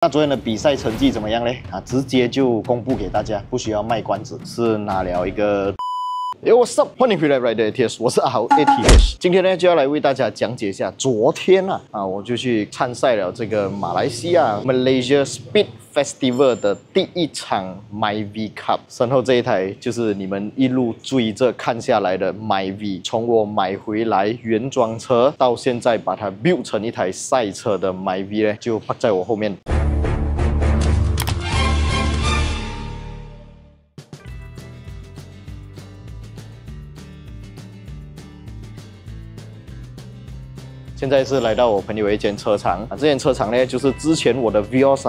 那昨天的比赛成绩怎么样嘞？直接就公布给大家，不需要卖关子，是拿了一个。What's up？ 欢迎回来 Rider ATH， 我是阿豪 ATH。今天呢就要来为大家讲解一下，昨天我就去参赛了这个马来西亚 Malaysia Speed Festival 的第一场 MyV Cup。身后这一台就是你们一路追着看下来的 MyV， 从我买回来原装车到现在把它 build 成一台赛车的 MyV 呢，就放在我后面。现在是来到我朋友一间车厂这间车厂呢，就是之前我的 Vios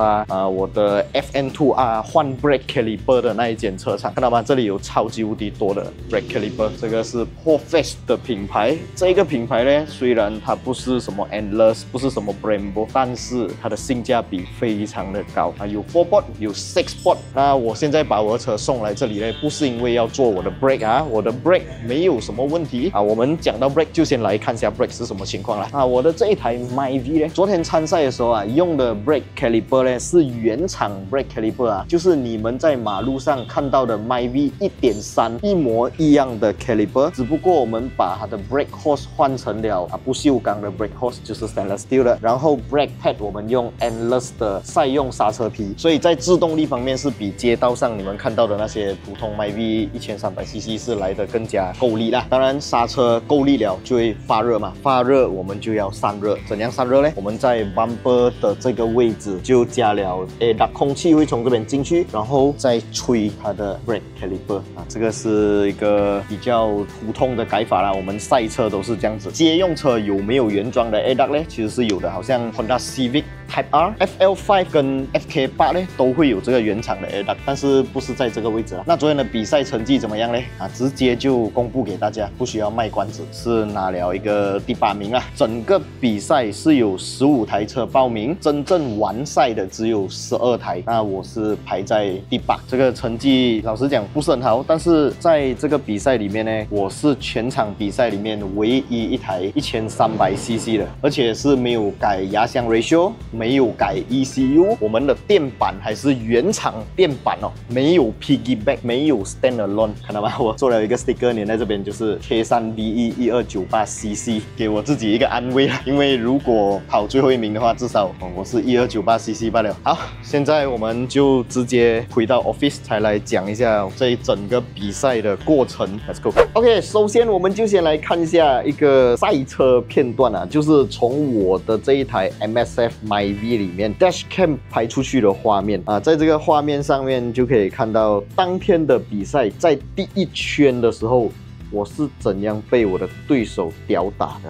我的 FN2R 换 brake caliper 的那一间车厂，看到吗？这里有超级无敌多的 brake caliper， 这个是 Portfest 的品牌。这个品牌呢，虽然它不是什么 Endless， 不是什么 Brembo， 但是它的性价比非常的高有 4port 有 6port。那我现在把我的车送来这里呢，不是因为要做我的 brake 我的 brake 没有什么问题我们讲到 brake 就先来看一下 brake 是什么情况啦。我的这一台 MyV 呢，昨天参赛的时候用的 brake caliper 呢是原厂 brake caliper就是你们在马路上看到的 MyV 1.3一模一样的 caliper， 只不过我们把它的 brake hose 换成了不锈钢的 brake hose， 就是 stainless steel 的，然后 brake pad 我们用 Endless 的赛用刹车皮，所以在制动力方面是比街道上你们看到的那些普通 MyV 1300cc 是来得更加够力啦。当然刹车够力了就会发热嘛，发热我们就要散热。怎样散热呢？我们在 bumper 的这个位置就加了空气会从这边进去，然后再吹它的 brake caliper这个是一个比较普通的改法啦。我们赛车都是这样子。街用车有没有原装的 ADAC 呢？其实是有的，好像 Honda Civic Type R、FL5 跟 FK8 呢都会有这个原厂的 ADAC， 但是不是在这个位置那昨天的比赛成绩怎么样呢？直接就公布给大家，不需要卖关子，是拿了一个第8名啦。整个比赛是有15台车报名，真正完赛的只有12台，那我是排在第8。这个成绩老实讲不是很好，但是在这个比赛里面呢，我是全场比赛里面唯一一台1300cc 的，而且是没有改压箱 ratio， 没有改 ECU， 我们的电板还是原厂电板没有 piggyback， 没有 standalone， 看到吗？我做了一个 sticker 粘在这边，就是 K3VE 1298cc， 给我自己一个安慰啦，因为如果跑最后一名的话，至少我是1298cc 罢了。好，现在我们就直接回到 office 才来讲一下这一整个比赛的过程。Let's go。OK， 首先我们就先来看一下一个赛车片段就是从我的这一台 MSF MyV 里面 Dashcam 拍出去的画面在这个画面上面就可以看到当天的比赛在第一圈的时候，我是怎样被我的对手吊打的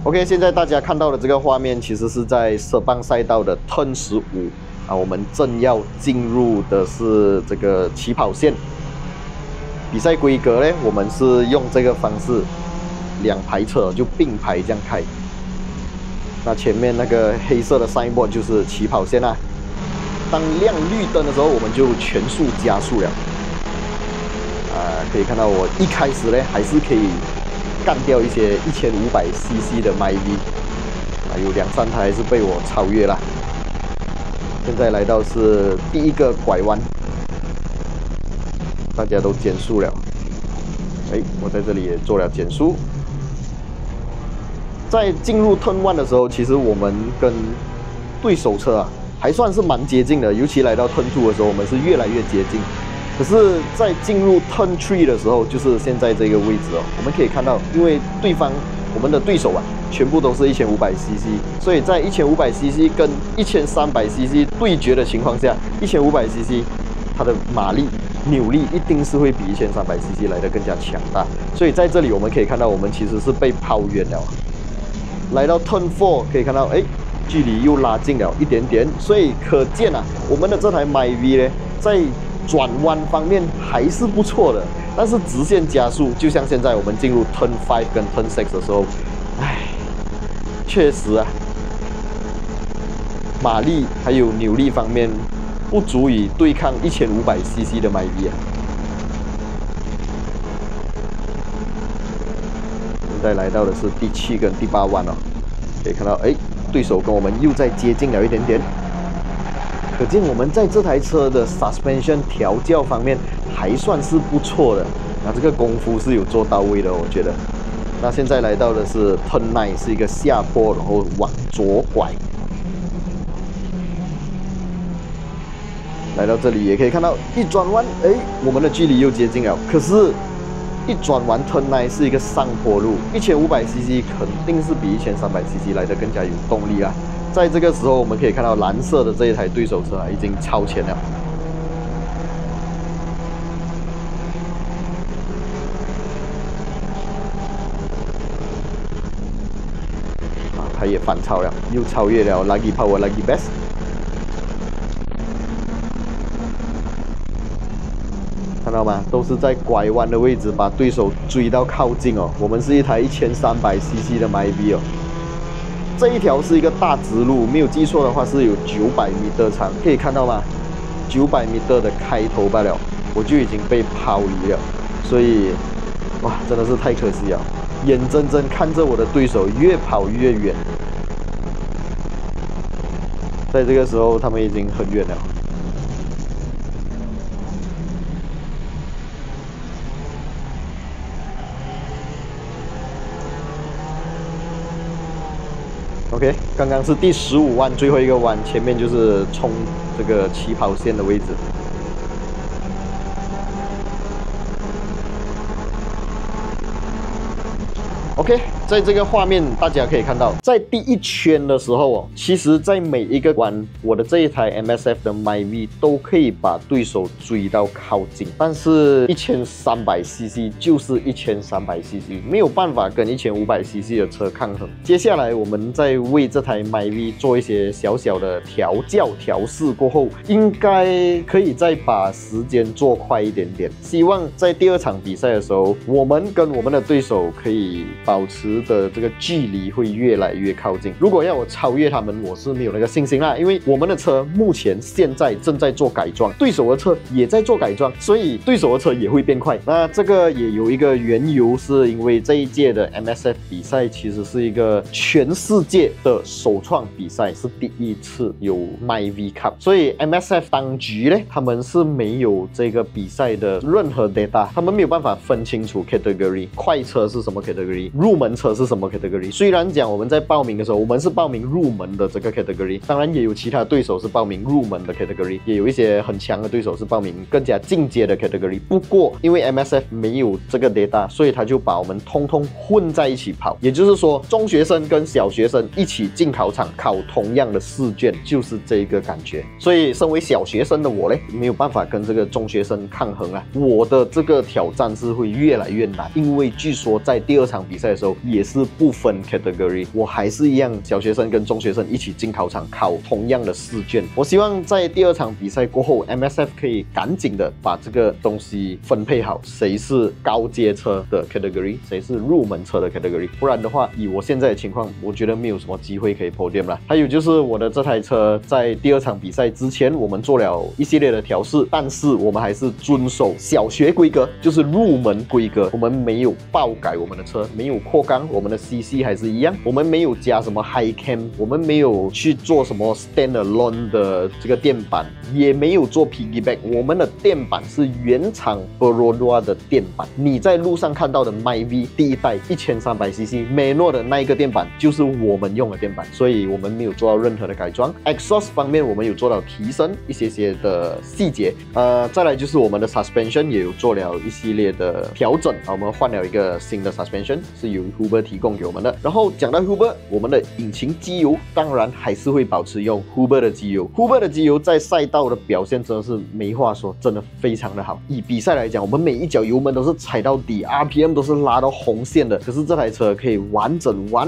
OK， 现在大家看到的这个画面其实是在色棒赛道的 Turn 15我们正要进入的是这个起跑线。比赛规格呢，我们是用这个方式，2排车就并排这样开。那前面那个黑色的 signboard 就是起跑线当亮绿灯的时候，我们就全速加速了。可以看到我一开始呢还是可以干掉一些1500cc 的 MyV，有2-3台还是被我超越了。现在来到是第一个拐弯，大家都减速了。我在这里也做了减速。在进入 Turn 1的时候，其实我们跟对手车还算是蛮接近的，尤其来到 Turn 2的时候，我们是越来越接近。可是，在进入 Turn 3的时候，就是现在这个位置我们可以看到，因为我们的对手全部都是1500cc， 所以在1500cc 跟1300cc 对决的情况下，1500cc 它的马力、扭力一定是会比1300cc 来得更加强大。所以在这里我们可以看到，我们其实是被抛远了。来到 Turn 4可以看到，距离又拉近了一点点，所以可见我们的这台 MyV 呢，在转弯方面还是不错的，但是直线加速，就像现在我们进入 Turn 5跟 Turn 6的时候，确实马力还有扭力方面不足以对抗1500cc 的 MyV 现在来到的是第7跟第8弯可以看到，对手跟我们又再接近了一点点。可见我们在这台车的 suspension 调教方面还算是不错的，这个功夫是有做到位的，我觉得。那现在来到的是 Turn 9，是一个下坡，然后往左拐。来到这里也可以看到，一转弯，我们的距离又接近了。可是，一转弯 Turn 9是一个上坡路，1500cc 肯定是比1300cc 来的更加有动力啦。在这个时候，我们可以看到蓝色的这一台对手车已经超前了。它也反超了，又超越了 Lagi Power、Lagi Best。看到吗？都是在拐弯的位置把对手追到靠近哦。我们是一台1300cc 的 MyV 哦。这一条是一个大直路，没有记错的话是有900米长，可以看到吗？900米的开头罢了，我就已经被抛离了。所以，哇，真的是太可惜了。眼睁睁看着我的对手越跑越远，在这个时候他们已经很远了。OK， 刚刚是第15弯最后一个弯，前面就是冲这个起跑线的位置。OK， 在这个画面大家可以看到，在第一圈的时候其实在每一个弯，我的这一台 MSF 的 MyV 都可以把对手追到靠近，但是1300cc 就是 1300cc， 没有办法跟1500cc 的车抗衡。接下来我们再为这台 MyV 做一些小小的调试过后，应该可以再把时间做快一点点。希望在第2场比赛的时候，我们跟我们的对手可以保持的这个距离会越来越靠近。如果要我超越他们，我是没有那个信心啦，因为我们的车目前现在正在做改装，对手的车也在做改装，所以对手的车也会变快。那这个也有一个缘由，是因为这一届的 MSF 比赛其实是一个全世界的首创比赛，是第一次有 MyV Cup， 所以 MSF 当局呢，他们是没有这个比赛的任何 data， 他们没有办法分清楚 category， 快车是什么 category， 入门车是什么 category。 虽然讲我们在报名的时候，我们是报名入门的这个 category， 当然也有其他对手是报名入门的 category， 也有一些很强的对手是报名更加进阶的 category。 不过因为 MSF 没有这个 data， 所以他就把我们通通混在一起跑，也就是说中学生跟小学生一起进考场考同样的试卷，就是这个感觉。所以身为小学生的我呢，没有办法跟这个中学生抗衡啊，我的这个挑战是会越来越难，因为据说在第2场比赛的时候也是不分 category， 我还是一样小学生跟中学生一起进考场考同样的试卷。我希望在第2场比赛过后 MSF 可以赶紧的把这个东西分配好，谁是高阶车的 category， 谁是入门车的 category， 不然的话以我现在的情况，我觉得没有什么机会可以 podium 了。还有就是我的这台车在第2场比赛之前我们做了一系列的调试，但是我们还是遵守小学规格，就是入门规格，我们没有爆改我们的车，没有扩缸，我们的 CC 还是一样，我们没有加什么 high cam， 我们没有去做什么 standalone 的这个垫板，也没有做 piggyback， 我们的垫板是原厂 Baroda 的垫板。你在路上看到的 MyV 第一代 1300cc Manual 的那一个垫板就是我们用的垫板，所以我们没有做到任何的改装。 exhaust 方面我们有做到提升一些的细节，再来就是我们的 suspension 也有做了一系列的调整，我们换了一个新的 suspension， 是由 Huber 提供给我们的。然后讲到 Huber， 我们的引擎机油当然还是会保持用 Huber 的机油。Huber 的机油在赛道的表现真的是没话说，真的非常的好。以比赛来讲，我们每一脚油门都是踩到底， RPM 都是拉到红线的，可是这台车可以完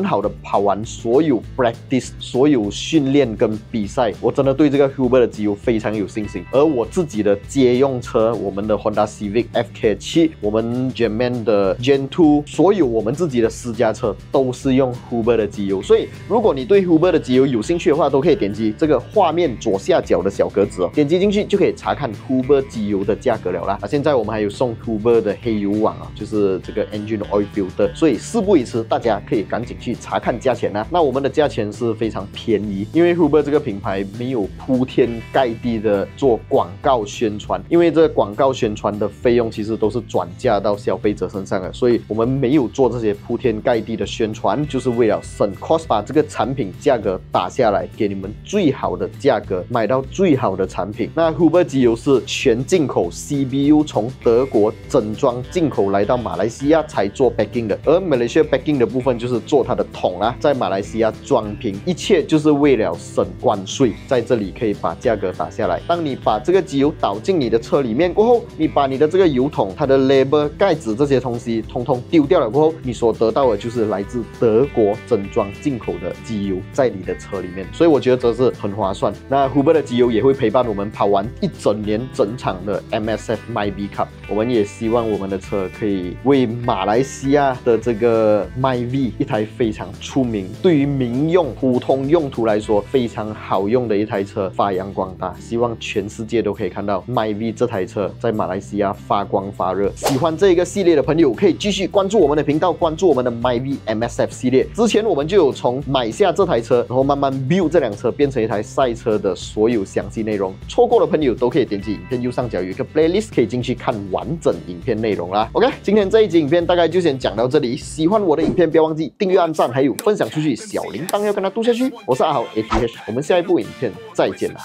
好的跑完所有 practice， 所有训练跟比赛，我真的对这个 Huber 的机油非常有信心。而我自己的街用车，我们的 Honda Civic FK7， 我们 German 的 Gen 2， 所有我们自己己的私家车都是用 Huber 的机油。所以如果你对 Huber 的机油有兴趣的话，都可以点击这个画面左下角的小格子点击进去就可以查看 Huber 机油的价格了啦。现在我们还有送 Huber 的黑油网就是这个 Engine Oil Filter， 所以事不宜迟，大家可以赶紧去查看价钱啦。那我们的价钱是非常便宜，因为 Huber 这个品牌没有铺天盖地的做广告宣传，因为这个广告宣传的费用其实都是转嫁到消费者身上的，所以我们没有做这些铺天盖地的宣传，就是为了省 cost， 把这个产品价格打下来，给你们最好的价格，买到最好的产品。那 Huber 机油是全进口 CBU， 从德国整装进口来到马来西亚才做 packing 的，而马来西亚 packing 的部分就是做它的桶啦，在马来西亚装瓶，一切就是为了省关税，在这里可以把价格打下来。当你把这个机油倒进你的车里面过后，你把你的这个油桶、它的 label、盖子这些东西通通丢掉了过后，你所得到的就是来自德国整装进口的机油在你的车里面，所以我觉得这是很划算。那 Huber 的机油也会陪伴我们跑完一整年整场的 MSF MyV Cup。我们也希望我们的车可以为马来西亚的这个 MyV 一台非常出名，对于民用普通用途来说非常好用的一台车发扬光大。希望全世界都可以看到 MyV 这台车在马来西亚发光发热。喜欢这一个系列的朋友可以继续关注我们的频道，关注我们的 MyV MSF 系列。之前我们就有从买下这台车，然后慢慢 build 这辆车变成一台赛车的所有详细内容。错过的朋友都可以点击影片右上角有一个 playlist， 可以进去看完整影片内容啦。OK， 今天这一集影片大概就先讲到这里。喜欢我的影片，不要忘记订阅、按赞，还有分享出去，小铃铛要跟它嘟下去。我是阿豪 ATH， 我们下一部影片再见啦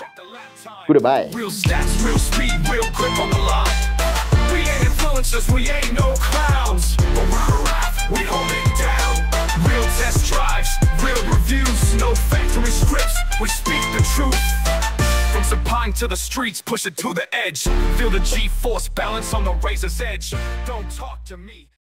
，Goodbye。Real stats, real speed, real grip on the line. We ain't influencers, we ain't no clowns. But we're a rap, we hold it down. Real test drives, real reviews, no factory scripts. We speak the truth. From Sapine to the streets, push it to the edge. Feel the G-force balance on the razor's edge. Don't talk to me.